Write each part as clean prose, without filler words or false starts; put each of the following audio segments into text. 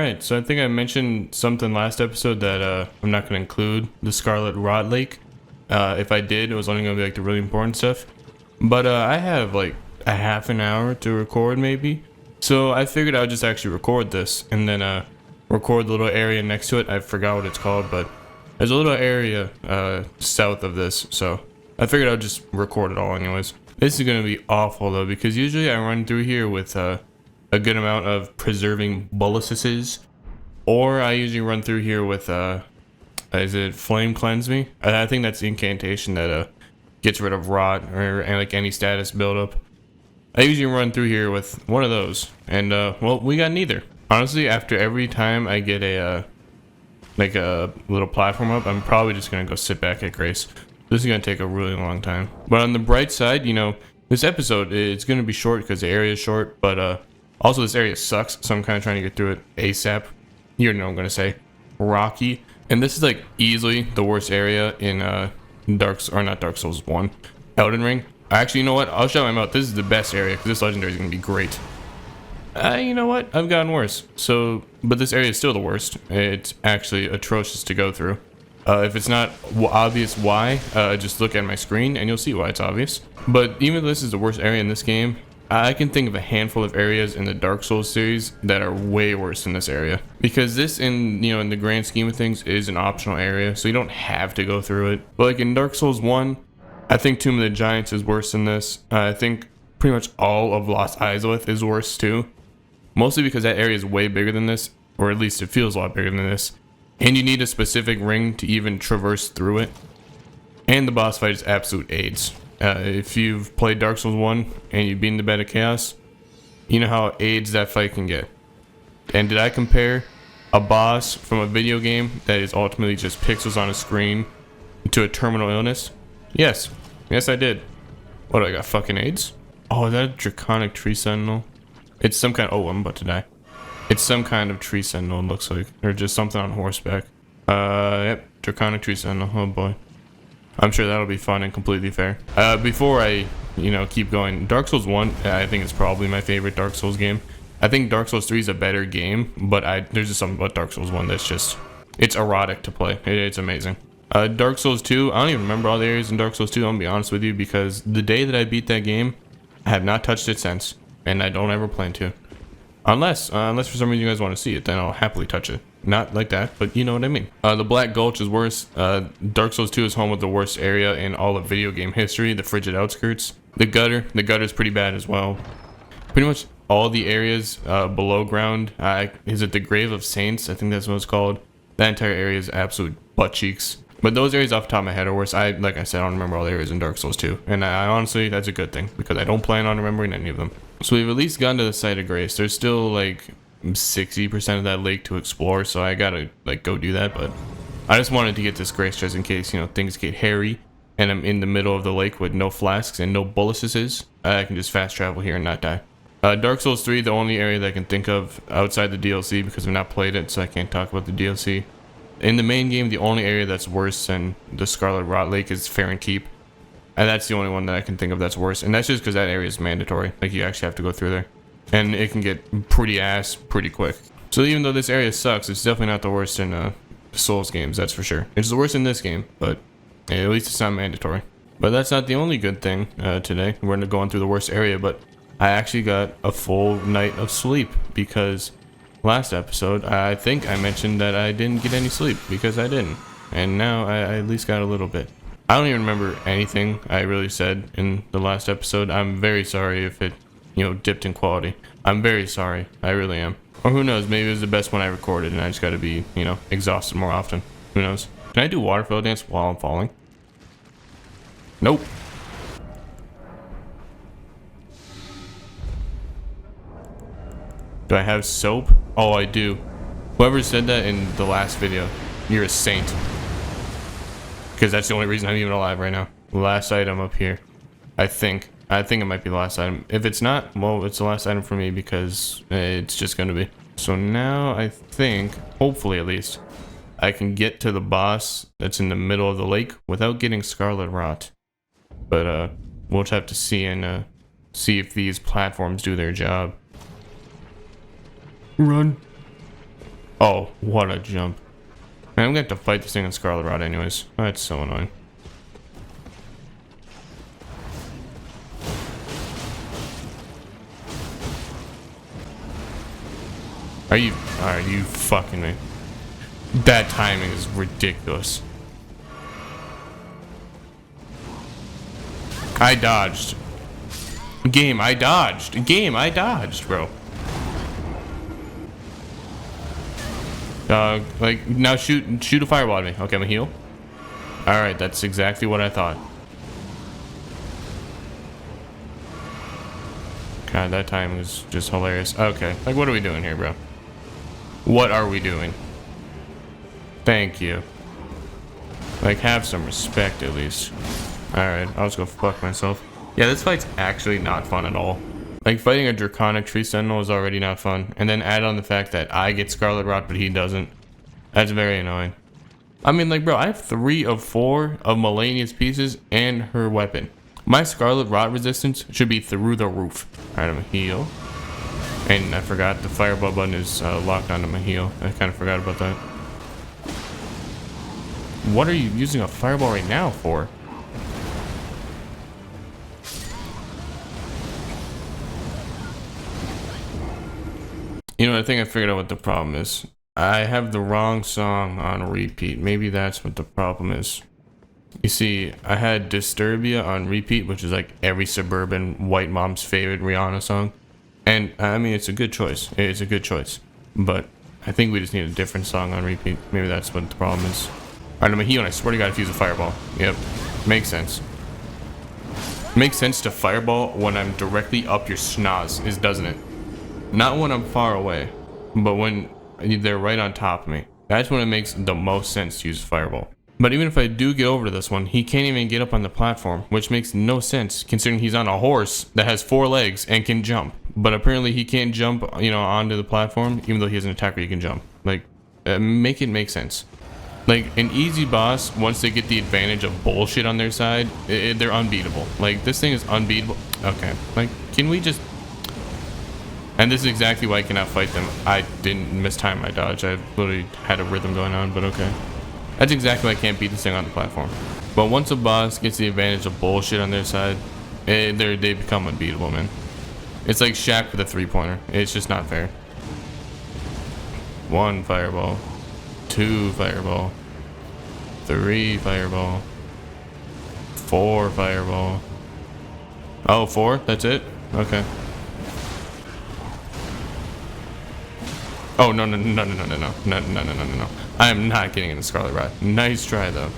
Alright, so I think I mentioned something last episode that I'm not going to include the Scarlet Rot Lake. If I did, it was only going to be like the really important stuff. But I have like a half an hour to record maybe. So I figured I would just actually record this and then record the little area next to it. I forgot what it's called, but there's a little area south of this. So I figured I would just record it all anyways. This is going to be awful though, because usually I run through here with a good amount of preserving boluses, or I usually run through here with is it Flame Cleanse Me? I think that's the incantation that gets rid of rot or like any status buildup. I usually run through here with one of those, and well, we got neither. Honestly, after every time I get a like a little platform up, I'm probably just gonna go sit back at Grace. This is gonna take a really long time. But on the bright side, you know, this episode it's gonna be short because the area is short, but also this area sucks, so I'm kind of trying to get through it ASAP. You know what I'm gonna say. Rocky. And this is like easily the worst area in not Dark Souls 1. Elden Ring. Actually, you know what? I'll shut my mouth. This is the best area because this legendary is gonna be great. You know what? I've gotten worse. So, but this area is still the worst. It's actually atrocious to go through. If it's not obvious why, just look at my screen and you'll see why it's obvious. But even though this is the worst area in this game, I can think of a handful of areas in the Dark Souls series that are way worse than this area. Because this, in the grand scheme of things, is an optional area, so you don't have to go through it. But like in Dark Souls 1, I think Tomb of the Giants is worse than this. I think pretty much all of Lost Izalith is worse too. Mostly because that area is way bigger than this, or at least it feels a lot bigger than this. And you need a specific ring to even traverse through it. And the boss fight is absolute AIDS. If you've played Dark Souls 1 and you've been to Bed of Chaos, you know how AIDS that fight can get. And did I compare a boss from a video game that is ultimately just pixels on a screen to a terminal illness? Yes. Yes, I did. What, I got fucking AIDS? Oh, is that a Draconic Tree Sentinel? It's some kind of... Oh, I'm about to die. It's some kind of Tree Sentinel, it looks like. Or just something on horseback. Yep. Draconic Tree Sentinel. Oh, boy. I'm sure that'll be fun and completely fair. Before I, keep going, Dark Souls 1, I think it's probably my favorite Dark Souls game. I think Dark Souls 3 is a better game, but there's just something about Dark Souls 1 that's just, it's erotic to play. It's amazing. Dark Souls 2, I don't even remember all the areas in Dark Souls 2, I'm gonna be honest with you, because the day that I beat that game, I have not touched it since, and I don't ever plan to. Unless for some reason you guys want to see it, then I'll happily touch it. Not like that, but you know what I mean. The Black Gulch is worse. Dark Souls 2 is home with the worst area in all of video game history, the Frigid Outskirts. The gutter is pretty bad as well. Pretty much all the areas below ground, is it the Grave of Saints? I think that's what it's called. That entire area is absolute butt cheeks. But those areas off the top of my head are worse. Like I said, I don't remember all the areas in Dark Souls 2. And I honestly, that's a good thing, because I don't plan on remembering any of them. So we've at least gotten to the site of Grace. There's still like 60% of that lake to explore, so I gotta like go do that. But I just wanted to get this Grace just in case, things get hairy and I'm in the middle of the lake with no flasks and no boluses. I can just fast travel here and not die. Dark Souls 3, the only area that I can think of outside the DLC, because I've not played it, so I can't talk about the DLC. In the main game, the only area that's worse than the Scarlet Rot Lake is Fair and Keep. And that's the only one that I can think of that's worse. And that's just because that area is mandatory. Like, you actually have to go through there. And it can get pretty ass pretty quick. So even though this area sucks, it's definitely not the worst in Souls games, that's for sure. It's the worst in this game, but at least it's not mandatory. But that's not the only good thing today. We're going through the worst area, but I actually got a full night of sleep because last episode, I think I mentioned that I didn't get any sleep because I didn't. And now I at least got a little bit. I don't even remember anything I really said in the last episode. I'm very sorry if it, dipped in quality. I'm very sorry. I really am. Or who knows, maybe it was the best one I recorded and I just gotta be, exhausted more often. Who knows? Can I do waterfall dance while I'm falling? Nope. Do I have soap? Oh, I do. Whoever said that in the last video, you're a saint. Because that's the only reason I'm even alive right now. Last item up here. I think it might be the last item. If it's not, well, it's the last item for me because it's just going to be. So now I think, hopefully at least, I can get to the boss that's in the middle of the lake without getting Scarlet Rot. But we'll just have to see and see if these platforms do their job. Run. Oh, what a jump. Man, I'm gonna have to fight this thing on Scarlet Rod anyways. Oh, that's so annoying. Are you fucking me? That timing is ridiculous. I dodged. Game, I dodged. Game, I dodged, bro. Like, now shoot a fireball at me. Okay, I'm a heal. Alright, that's exactly what I thought. God, that time was just hilarious. Okay, like, what are we doing here, bro? What are we doing? Thank you. Like, have some respect at least. Alright, I'll just go fuck myself. Yeah, this fight's actually not fun at all. Like, fighting a Draconic Tree Sentinel is already not fun. And then add on the fact that I get Scarlet Rot, but he doesn't. That's very annoying. I mean, like, bro, I have 3 of 4 of Melania's pieces and her weapon. My Scarlet Rot resistance should be through the roof. Alright, I'm gonna heal. And I forgot the fireball button is locked onto my heal. I kind of forgot about that. What are you using a fireball right now for? You know, I think I figured out what the problem is. I have the wrong song on repeat. Maybe that's what the problem is. You see, I had Disturbia on repeat, which is like every suburban white mom's favorite Rihanna song. And I mean, it's a good choice. It's a good choice. But I think we just need a different song on repeat. Maybe that's what the problem is. Alright, I'm a heal and I swear to God if you use a fireball. Yep. Makes sense. Makes sense to fireball when I'm directly up your schnoz, doesn't it? Not when I'm far away, but when they're right on top of me. That's when it makes the most sense to use fireball. But even if I do get over to this one, he can't even get up on the platform, which makes no sense considering he's on a horse that has 4 legs and can jump. But apparently he can't jump, you know, onto the platform, even though he has an attack where he can jump. Like, make it make sense. Like, an easy boss, once they get the advantage of bullshit on their side, they're unbeatable. Like, this thing is unbeatable. Okay, like, can we just... And this is exactly why I cannot fight them. I didn't mistime my dodge. I literally had a rhythm going on, but okay. That's exactly why I can't beat this thing on the platform. But once a boss gets the advantage of bullshit on their side, they become unbeatable, man. It's like Shaq with a 3-pointer. It's just not fair. 1 fireball. 2 fireball. 3 fireball. 4 fireball. Oh, 4? That's it? Okay. Oh, no. I am not getting in the Scarlet Rot. Nice try, though.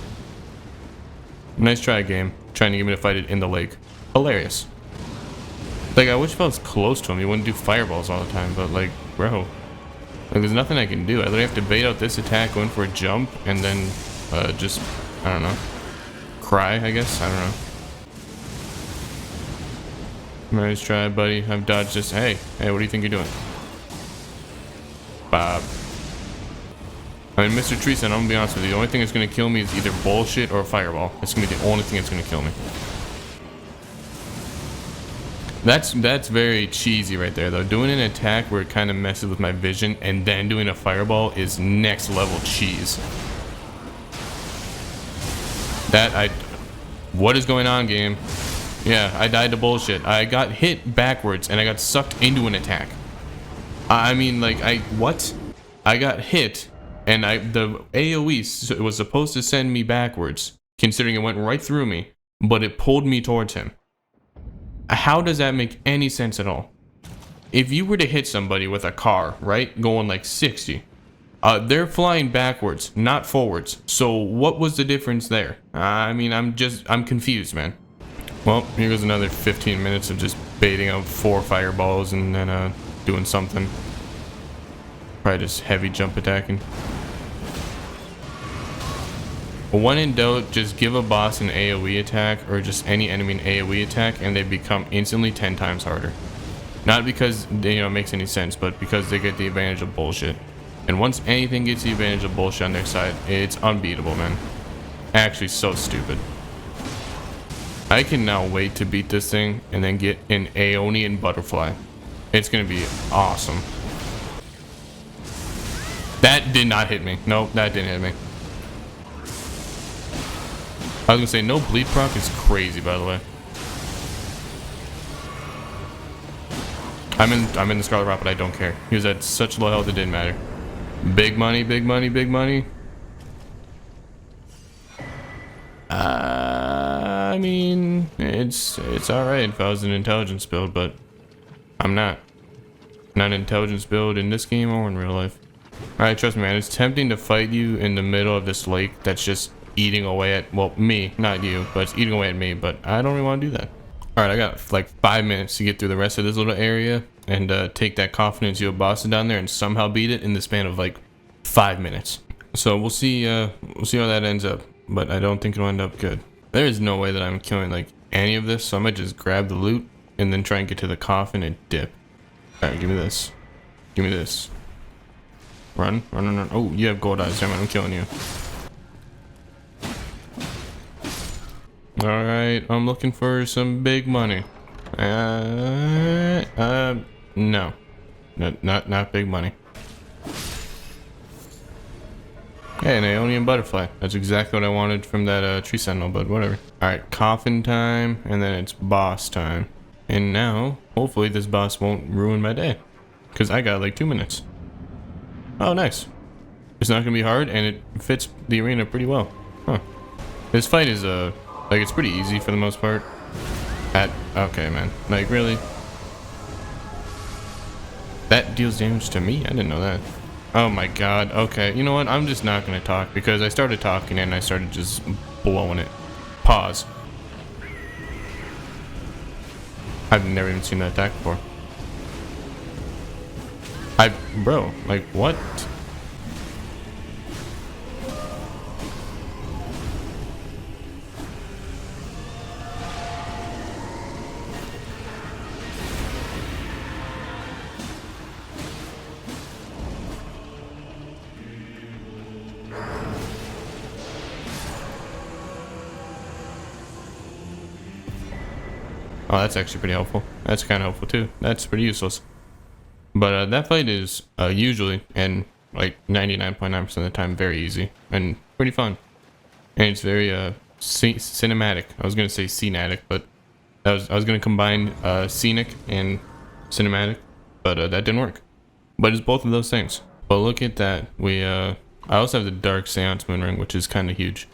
Nice try, game. Trying to get me to fight it in the lake. Hilarious. Like, I wish if I was close to him, he wouldn't do fireballs all the time, but, like, bro. Like, there's nothing I can do. I literally have to bait out this attack, go in for a jump, and then, just, I don't know. Cry, I guess? I don't know. Nice try, buddy. I've dodged this. Hey, what do you think you're doing? Bob. I mean, Mr. Treeson, I'm gonna be honest with you. The only thing that's gonna kill me is either bullshit or a fireball. That's gonna be the only thing that's gonna kill me. That's very cheesy right there, though. Doing an attack where it kind of messes with my vision and then doing a fireball is next level cheese. What is going on, game? Yeah, I died to bullshit. I got hit backwards and I got sucked into an attack. I mean, like, what? I got hit, and the AoE was supposed to send me backwards, considering it went right through me, but it pulled me towards him. How does that make any sense at all? If you were to hit somebody with a car, right, going like 60, they're flying backwards, not forwards. So what was the difference there? I mean, I'm confused, man. Well, here goes another 15 minutes of just baiting out 4 fireballs and then, doing something. Probably just heavy jump attacking. When in doubt, just give a boss an AoE attack or just any enemy an AoE attack and they become instantly 10 times harder. Not because, you know, it makes any sense, but because they get the advantage of bullshit. And once anything gets the advantage of bullshit on their side, it's unbeatable, man. Actually, so stupid. I can now wait to beat this thing and then get an Aeonian Butterfly. It's gonna be awesome. That did not hit me. Nope, that didn't hit me. I was gonna say, no bleed proc is crazy, by the way. I'm in the Scarlet Rot, but I don't care. He was at such low health, it didn't matter. Big money, big money, big money. I mean, it's alright if I was an intelligence build, but I'm not. Not an intelligence build in this game or in real life. Alright, trust me, man. It's tempting to fight you in the middle of this lake that's just eating away at, well, me, not you, but it's eating away at me, but I don't really want to do that. Alright, I got like 5 minutes to get through the rest of this little area and take that confidence you boss down there and somehow beat it in the span of like 5 minutes. So we'll see how that ends up, but I don't think it'll end up good. There is no way that I'm killing like any of this, so I might just grab the loot and then try and get to the coffin and dip. Alright, give me this. Give me this. Run, run, run, run. Oh, you have gold eyes, damn it, I'm killing you. Alright, I'm looking for some big money. No. Not big money. Hey, an Aeonian butterfly. That's exactly what I wanted from that tree sentinel, but whatever. Alright, coffin time, and then it's boss time. And now, hopefully this boss won't ruin my day. Because I got like 2 minutes. Oh, nice. It's not gonna be hard, and it fits the arena pretty well. Huh. This fight is, like, it's pretty easy for the most part. Okay, man. Like, really? That deals damage to me? I didn't know that. Oh my god. Okay, you know what? I'm just not gonna talk, because I started talking and I started just blowing it. Pause. I've never even seen that attack before. Bro, like, what? Oh, that's actually pretty helpful. That's kind of helpful too. That's pretty useless. But that fight is usually, and like 99.9% of the time, very easy and pretty fun. And it's very cinematic. I was gonna say scenic, but I was gonna combine scenic and cinematic, but that didn't work. But it's both of those things. But look at that. I also have the Dark Seance Moon Ring, which is kind of huge.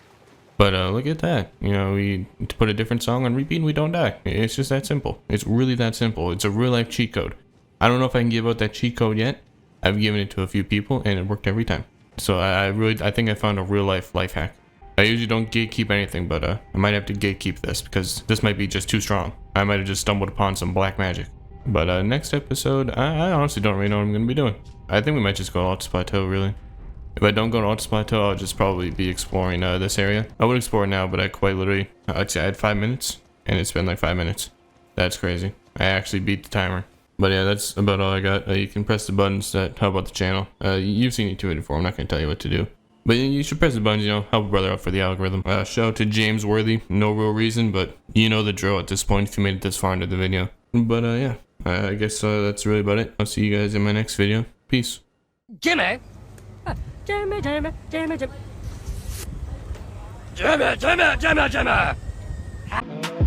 But look at that. You know, we put a different song on repeat and we don't die. It's just that simple. It's really that simple. It's a real life cheat code. I don't know if I can give out that cheat code yet. I've given it to a few people and it worked every time. So I think I found a real life hack. I usually don't gatekeep anything, but I might have to gatekeep this because this might be just too strong. I might have just stumbled upon some black magic. But next episode, I honestly don't really know what I'm going to be doing. I think we might just go to Altus Plateau, really. If I don't go to Altus Plateau, I'll just probably be exploring this area. I would explore now, but I quite literally, I'd say I had 5 minutes, and it's been like 5 minutes. That's crazy. I actually beat the timer. But yeah, that's about all I got. You can press the buttons that help out the channel. You've seen it 2 before. I'm not going to tell you what to do. But you should press the buttons, you know, help a brother out for the algorithm. Shout out to James Worthy. No real reason, but you know the drill at this point if you made it this far into the video. But yeah, I guess that's really about it. I'll see you guys in my next video. Peace. Jimmy! Jimmy, Jimmy, Jimmy, Jimmy. Jimmy, Jimmy, Jimmy, Jimmy!